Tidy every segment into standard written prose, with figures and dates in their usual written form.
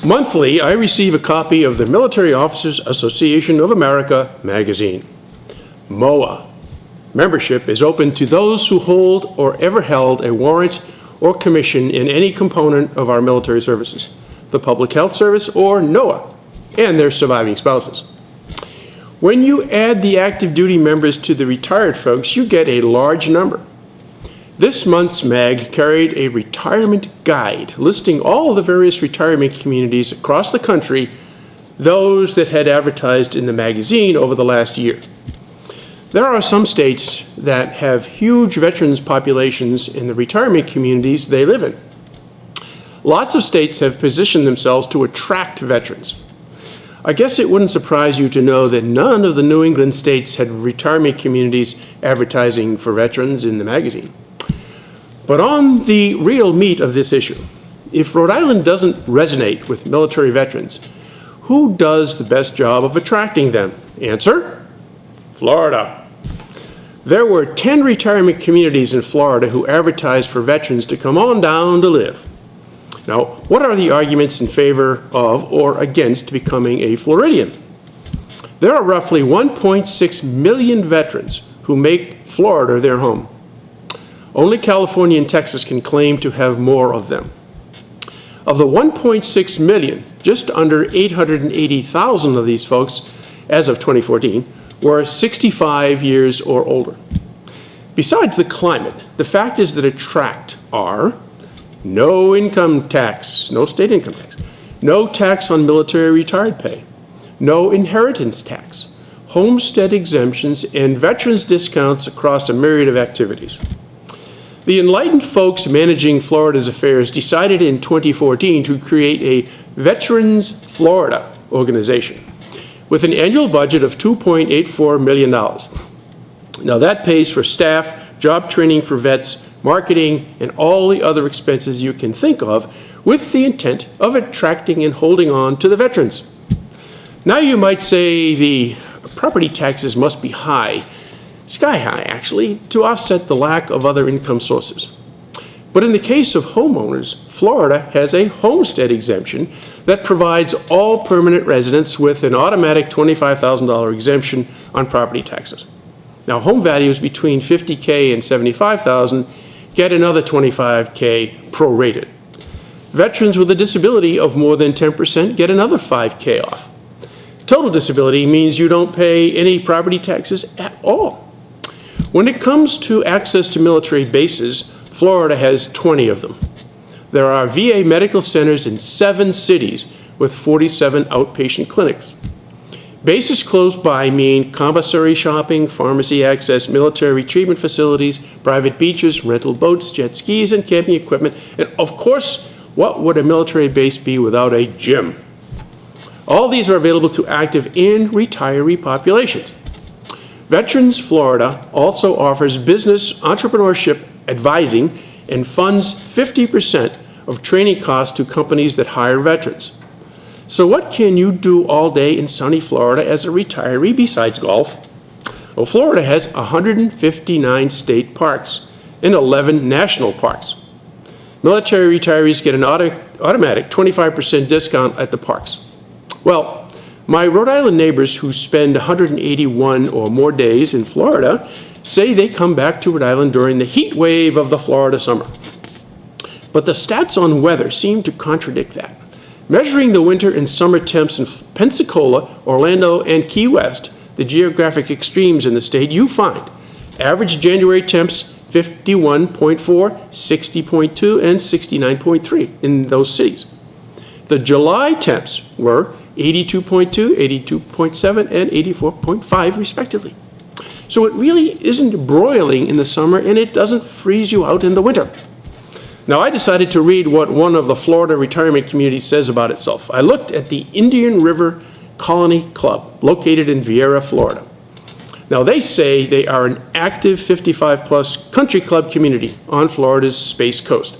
Monthly, I receive a copy of the Military Officers Association of America magazine. MOA. Membership is open to those who hold or ever held a warrant or commission in any component of our military services, the Public Health Service or NOAA, and their surviving spouses. When you add the active duty members to the retired folks, you get a large number. This month's mag carried a retirement guide listing all the various retirement communities across the country, those that had advertised in the magazine over the last year. There are some states that have huge veterans populations in the retirement communities they live in. Lots of states have positioned themselves to attract veterans. I guess it wouldn't surprise you to know that none of the New England states had retirement communities advertising for veterans in the magazine. But on the real meat of this issue, if Rhode Island doesn't resonate with military veterans, who does the best job of attracting them? Answer: Florida. There were 10 retirement communities in Florida who advertised for veterans to come on down to live. Now, what are the arguments in favor of or against becoming a Floridian? There are roughly 1.6 million veterans who make Florida their home. Only California and Texas can claim to have more of them. Of the 1.6 million, just under 880,000 of these folks, as of 2014, were 65 years or older. Besides the climate, the factors that attract are no income tax, no state income tax, no tax on military retired pay, no inheritance tax, homestead exemptions, and veterans discounts across a myriad of activities. The enlightened folks managing Florida's affairs decided in 2014 to create a Veterans Florida organization with an annual budget of $2.84 million. Now that pays for staff, job training for vets, marketing, and all the other expenses you can think of with the intent of attracting and holding on to the veterans. Now you might say the property taxes must be high, sky high actually, to offset the lack of other income sources. But in the case of homeowners, Florida has a homestead exemption that provides all permanent residents with an automatic $25,000 exemption on property taxes. Now, home values between $50K and $75,000 get another $25K prorated. Veterans with a disability of more than 10% get another $5K off. Total disability means you don't pay any property taxes at all. When it comes to access to military bases, Florida has 20 of them. There are VA medical centers in 7 cities with 47 outpatient clinics. Bases close by mean commissary shopping, pharmacy access, military treatment facilities, private beaches, rental boats, jet skis, and camping equipment. And of course, what would a military base be without a gym? All these are available to active and retiree populations. Veterans Florida also offers business entrepreneurship advising and funds 50% of training costs to companies that hire veterans. So what can you do all day in sunny Florida as a retiree besides golf? Well, Florida has 159 state parks and 11 national parks. Military retirees get an automatic 25% discount at the parks. Well, my Rhode Island neighbors who spend 181 or more days in Florida say they come back to Rhode Island during the heat wave of the Florida summer. But the stats on weather seem to contradict that. Measuring the winter and summer temps in Pensacola, Orlando, and Key West, the geographic extremes in the state, you find average January temps 51.4, 60.2, and 69.3 in those cities. The July temps were 82.2, 82.7, and 84.5 respectively. So it really isn't broiling in the summer, and it doesn't freeze you out in the winter. Now, I decided to read what one of the Florida retirement communities says about itself. I looked at the Indian River Colony Club, located in Viera, Florida. Now, they say they are an active 55-plus country club community on Florida's Space Coast,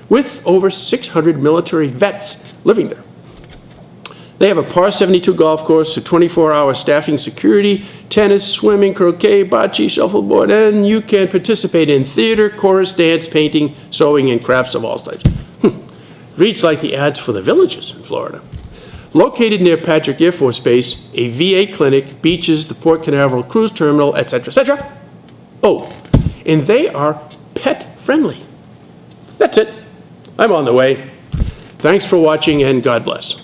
with over 600 military vets living there. They have a par 72 golf course, a 24-hour staffing security, tennis, swimming, croquet, bocce, shuffleboard, and you can participate in theater, chorus, dance, painting, sewing, and crafts of all types. Reads like the ads for the villages in Florida. Located near Patrick Air Force Base, a VA clinic, beaches, the Port Canaveral cruise terminal, etc., etc. Oh, and they are pet-friendly. That's it. I'm on the way. Thanks for watching, and God bless.